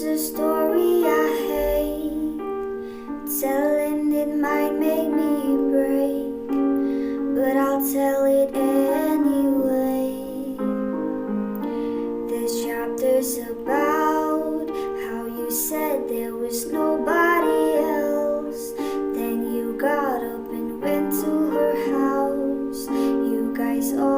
a story I hate telling. It might make me break, but I'll tell it anyway. This chapter's about how you said there was nobody else. Then you got up and went to her house. You guys all